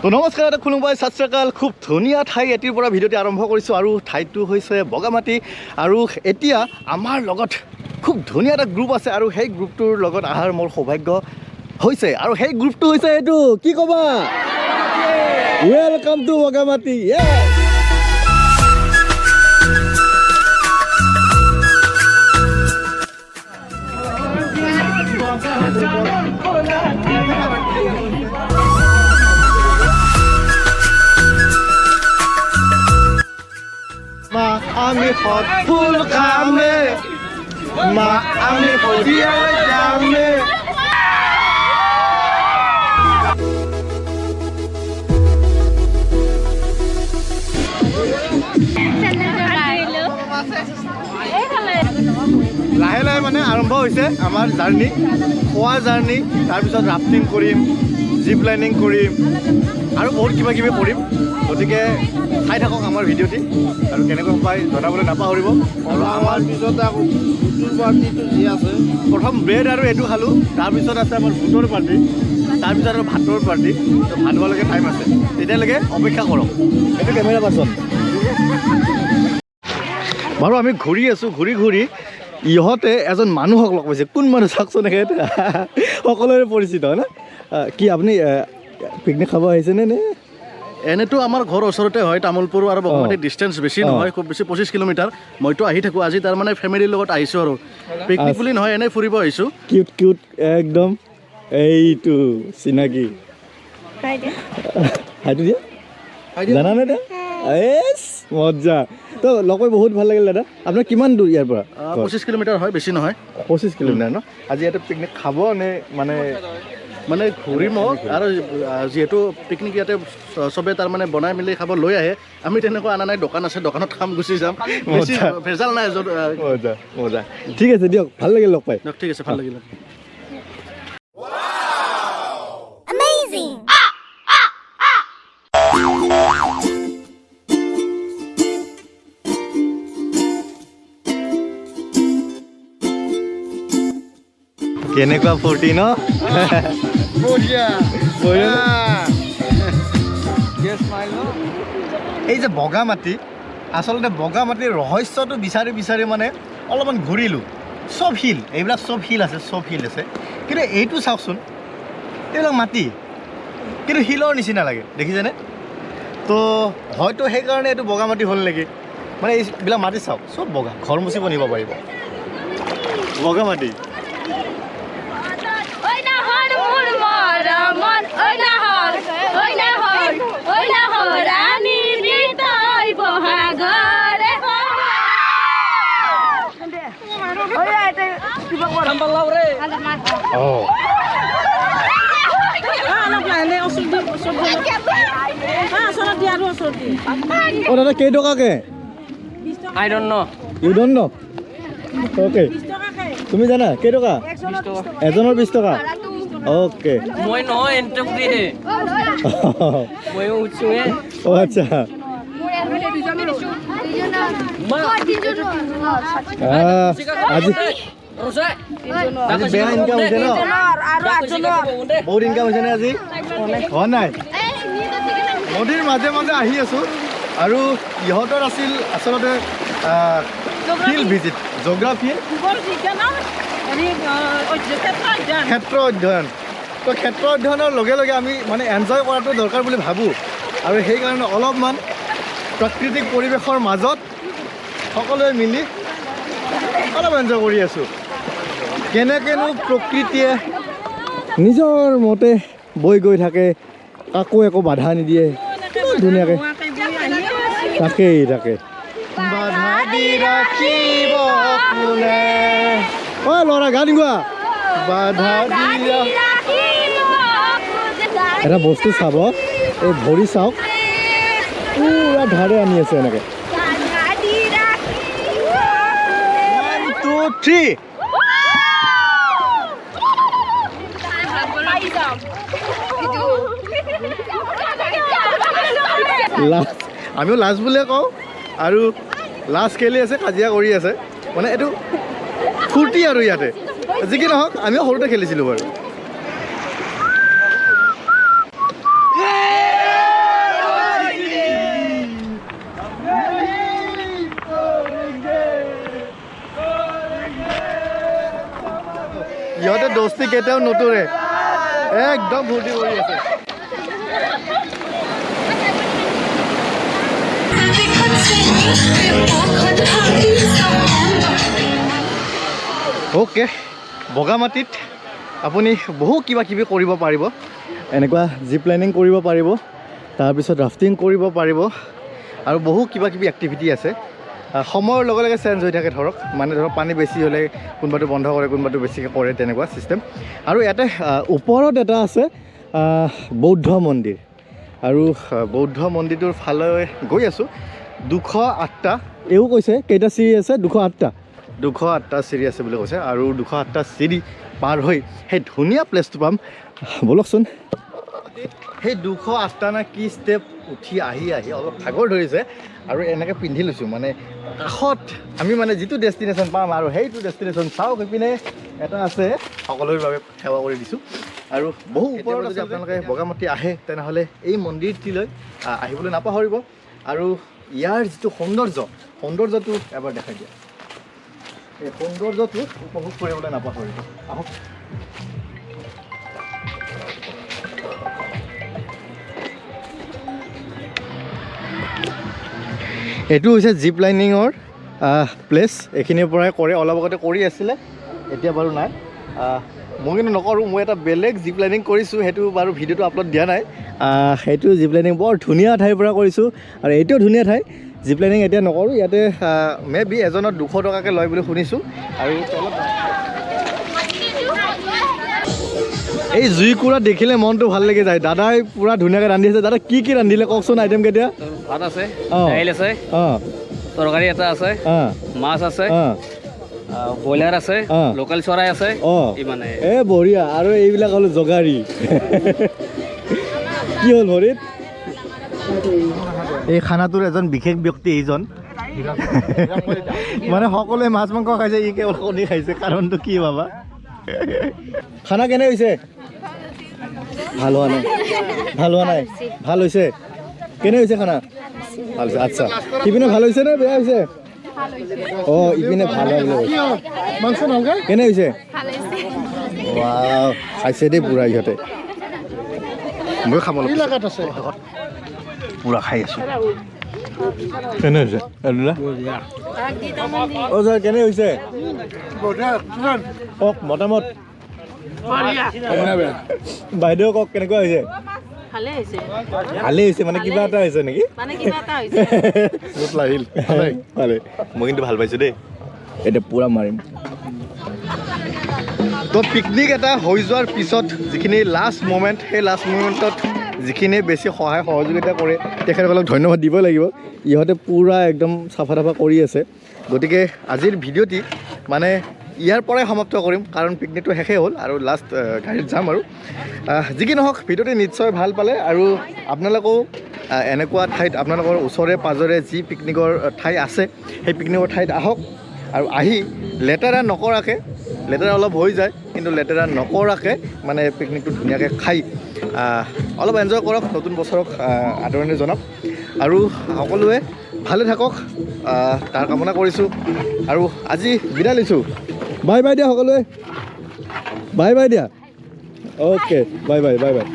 তো নমস্কাৰ এটা খুলুংবাই সাতশ্ৰীকাল খুব ধুনীয়া ঠাই এটিৰ পৰা ভিডিঅ'টি আৰম্ভ কৰিছোঁ আৰু ঠাইটো হৈছে বগামাটি আৰু এতিয়া আমাৰ লগত খুব ধুনীয়া এটা গ্ৰুপ আছে আৰু সেই গ্ৰুপটোৰ লগত অহাৰ মোৰ সৌভাগ্য হৈছে আৰু সেই গ্ৰুপটো হৈছে এইটো কি ক'বা ৱেলকাম টু বগামাটি আমি হট ফুল খামে মা আমি হদিয়ালে যামে লাহে লাহে মানে আৰম্ভ হৈছে আমাৰ জাৰ্ণি খোৱা জাৰ্ণি তাৰপিছত ৰাফটিং কৰিম জিপ লাইনিং কৰিম আৰু বহুত কিবা কিবি কৰিম গতিকে চাই থাকক আমাৰ ভিডিঅ'টি আৰু কেনেকৈ পাই জনাবলৈ নাপাহৰিব আৰু আমাৰ পিছতে আকৌ বুটৰ পাৰ্টিটো যি আছে প্ৰথম ব্ৰেড আৰু এইটো খালোঁ তাৰপিছত আছে আমাৰ বুটৰ পাৰ্টি তাৰপিছত আৰু ভাতৰ পাৰ্টি ভাত হোৱালৈকে টাইম আছে তেতিয়ালৈকে অপেক্ষা কৰক এইটো কেমেৰা পাৰ্চন বাৰু আমি ঘূৰি আছোঁ ঘূৰি ইহঁতে এজন মানুহক লগ পাইছে কোন মানুহ চাওকচোন এখেতে সকলোৰে পৰিচিত হয় না কি আপুনি পিকনিক খাব আহিছেনে নে এনেতো আমাৰ ঘৰৰ ওচৰতে হয় তামোলপুৰ আৰু বগামাটিৰ ডিষ্টেঞ্চ বেছি নহয় খুব বেছি 25 কিলোমিটাৰ মইতো আহি থাকোঁ আজি তাৰমানে ফেমিলিৰ লগত আহিছোঁ আৰু পিকনিক বুলি নহয় এনেই ফুৰিব আহিছোঁ কিউট কিউট একদম এইটো চিনাকি হাইটো দিয়া জানানে দে এছ মজা তো লগ পাই বহুত ভাল লাগিল দাদা আপোনাৰ কিমান দূৰ ইয়াৰ পৰা 25 কিলোমিটাৰ হয় বেছি নহয় 25 কিলোমিটাৰ ন আজি ইয়াতে পিকনিক খাব নে মানে ঘূৰিম আৰু যিহেতু পিকনিক ইয়াতে চবে তাৰমানে বনাই মেলি খাব লৈ আহে আমি তেনেকুৱা অনা নাই দোকান আছে দোকানত খাম গুচি যাম বেছি ভেজাল নাই মজা মজা ঠিক আছে দিয়ক ভাল লাগিল লগ পাই ঠিক আছে ভাল লাগিল কেনেকুৱা ফূৰ্তি ন এই যে বগামাটি আচলতে বগামাটিৰ ৰহস্যটো বিচাৰি মানে অলপমান ঘূৰিলোঁ চব শিল এইবিলাক চব শিল আছে কিন্তু এইটো চাওকচোন এইবিলাক মাটি কিন্তু শিলৰ নিচিনা লাগে দেখিছেনে তো হয়তো সেইকাৰণে এইটো বগামাটি হ'ল নেকি মানে এইবিলাক মাটি চাওক চব বগা ঘৰ মুচিব নিব পাৰিব বগামাটি দাদা কেইটকাকে I don't know. You don't know? Okay. তুমি জানা কেইটকা এজনৰ 20 টকা ওকে মই নহয় এন্ট্ৰি হে মই উঠছো হে ও আচ্ছা আজি বেয়া ইনকাম হৈছে ন বহুত ইনকাম হৈছে নে আজি হোৱা নাই নদীৰ মাজে মাজে আহি আছোঁ আৰু ইহঁতৰ আছিল আচলতে ফিল্ড ভিজিট জিঅ'গ্ৰাফী ক্ষেত্ৰ অধ্যয়ন তো ক্ষেত্ৰ অধ্যয়নৰ লগে লগে আমি মানে এনজয় কৰাটো দৰকাৰ বুলি ভাবোঁ আৰু সেইকাৰণে অলপমান প্ৰাকৃতিক পৰিৱেশৰ মাজত সকলোৱে মিলি অলপ এনজয় কৰি আছোঁ কেনেকৈনো প্ৰকৃতিয়ে নিজৰ মতে বৈ গৈ থাকে কাকো একো বাধা নিদিয়ে ধুনীয়াকৈ তাকে বাধা দি ৰাখিব কোনে অ ল'ৰা গান গোৱা বাধা দি এটা বস্তু চাব এই ভৰি চাওক পুৰা ধাৰে আনি আছে এনেকৈ 1 2 3 আমিও লাজ বুলিয়ে কওঁ আৰু লাজ খেলি আছে কাজিয়া কৰি আছে মানে এইটো ফূৰ্তি আৰু ইয়াতে যি কি নহওক আমিও সৰুতে খেলিছিলোঁ বাৰু ইহঁতে দোস্তি কেতিয়াও নতৰে একদম ফূৰ্তি কৰি আছে ওকে বগামাটিত আপুনি বহু কিবা কিবি কৰিব পাৰিব এনেকুৱা জিপ লাইনিং কৰিব পাৰিব তাৰপিছত ৰাফটিং কৰিব পাৰিব আৰু বহু কিবা কিবি এক্টিভিটি আছে সময়ৰ লগে লগে চেঞ্জ হৈ থাকে ধৰক মানে ধৰক পানী বেছি হ'লে কোনোবাটো বন্ধ কৰে কোনোবাটো বেছিকৈ কৰে তেনেকুৱা চিষ্টেম আৰু ইয়াতে ওপৰত এটা আছে বৌদ্ধ মন্দিৰ আৰু বৌদ্ধ মন্দিৰটোৰ ফালে গৈ আছোঁ 208টা এও কৈছে কেইটা চিৰি আছে 208টা চিৰি আছে বুলি কৈছে আৰু 208টা চিৰি পাৰ হৈ সেই ধুনীয়া প্লেচটো পাম ব'লকচোন সেই 208টা না কি ষ্টেপ উঠি আহি অলপ ভাগৰ ধৰিছে আৰু এনেকৈ পিন্ধি লৈছোঁ মানে কাষত আমি মানে যিটো ডেষ্টিনেশ্যন পাম আৰু সেইটো ডেষ্টিনেশ্যন চাওক সেইপিনে এটা আছে সকলোৰে বাবে সেৱা কৰি দিছোঁ আৰু বহু ওপৰত যদি আপোনালোকে বগামাটি আহে তেনেহ'লে এই মন্দিৰটিলৈ আহিবলৈ নাপাহৰিব আৰু ইয়াৰ যিটো সৌন্দৰ্যটো এবাৰ দেখাই দিয়া এই সৌন্দৰ্যটো উপভোগ কৰিবলৈ নাপাহৰিব আহক এইটো হৈছে জিপ লাইনিঙৰ প্লেচ এইখিনিৰ পৰাই কৰে অলপ আগতে কৰি আছিলে এতিয়া বাৰু নাই মই কিন্তু নকৰোঁ মই এটা বেলেগ জিপ লাইনিং কৰিছোঁ সেইটো বাৰু ভিডিঅ'টো আপলোড দিয়া নাই সেইটো জিপ লাইনিং বৰ ধুনীয়া ঠাইৰ পৰা কৰিছোঁ আৰু এইটোও ধুনীয়া ঠাই জিপ লাইনিং এতিয়া নকৰোঁ ইয়াতে মে' বি এজনত 200 টকাকৈ লয় বুলি শুনিছোঁ আৰু এই জুইকুৰা দেখিলে মনটো ভাল লাগি যায় দাদাই পুৰা ধুনীয়াকৈ ৰান্ধি আছে দাদা কি ৰান্ধিলে কওকচোন আইটেম কেতিয়া ভাত আছে দাইল আছে তৰকাৰী এটা আছে মাছ আছে ব্ৰইলাৰ আছে লোকেল চৰাই আছে ইমানে এই বঢ়িয়া আৰু এইবিলাক হ'ল জগাৰী কি হ'ল ভৰিত এই খানাটোৰ এজন বিশেষ ব্যক্তি এইজন মানে সকলোৱে মাছ মাংস খাইছে ই কেৱল কণী খাইছে কাৰণটো কি বাবা খানা কেনে হৈছে ভাল হোৱা নাই ভাল হৈছে কেনে হৈছে খানা ভাল হৈছে আচ্ছা ইপিনে ভাল হৈছে নে বেয়া হৈছে ইপিনে ভাল হয় কেনে হৈছে খাইছে দেই পুৰা ইহঁতে মই খাব পুৰা খাই আছোঁ কেনে হৈছে ছাৰ কেনে হৈছে কওক মতামত বাইদেউ কওক কেনেকুৱা হৈছে ভালেই হৈছে মানে কিবা এটা হৈছে নেকি ভালে মই কিন্তু ভাল পাইছোঁ দেই এতিয়া পূৰা মাৰিম তো পিকনিক এটা হৈ যোৱাৰ পিছত যিখিনি লাষ্ট মুমেণ্ট সেই লাষ্ট মুমেণ্টত যিখিনি বেছি সহায় সহযোগিতা কৰে তেখেতসকলক ধন্যবাদ দিব লাগিব ইহঁতে পূৰা একদম চাফা তাফা কৰি আছে গতিকে আজিৰ ভিডিঅ'টি মানে ইয়াৰ পৰাই সমাপ্ত কৰিম কাৰণ পিকনিকটো শেষেই হ'ল আৰু লাষ্ট গাড়ীত যাম আৰু যি কি নহওক ভিডিঅ'টি নিশ্চয় ভাল পালে আৰু আপোনালোকেও এনেকুৱা ঠাইত আপোনালোকৰ ওচৰে পাঁজৰে যি পিকনিকৰ ঠাই আছে সেই পিকনিকৰ ঠাইত আহক আৰু আহি লেতেৰা নকৰাকৈ লেতেৰা অলপ হৈ যায় কিন্তু লেতেৰা নকৰাকৈ মানে পিকনিকটো ধুনীয়াকৈ খাই অলপ এনজয় কৰক নতুন বছৰক আদৰণি জনাওক আৰু সকলোৱে ভালে থাকক তাৰ কামনা কৰিছোঁ আৰু আজি বিদায় লৈছোঁ বাই বাই দিয়া সকলোৱে বাই বাই দিয়া অ'কে বাই বাই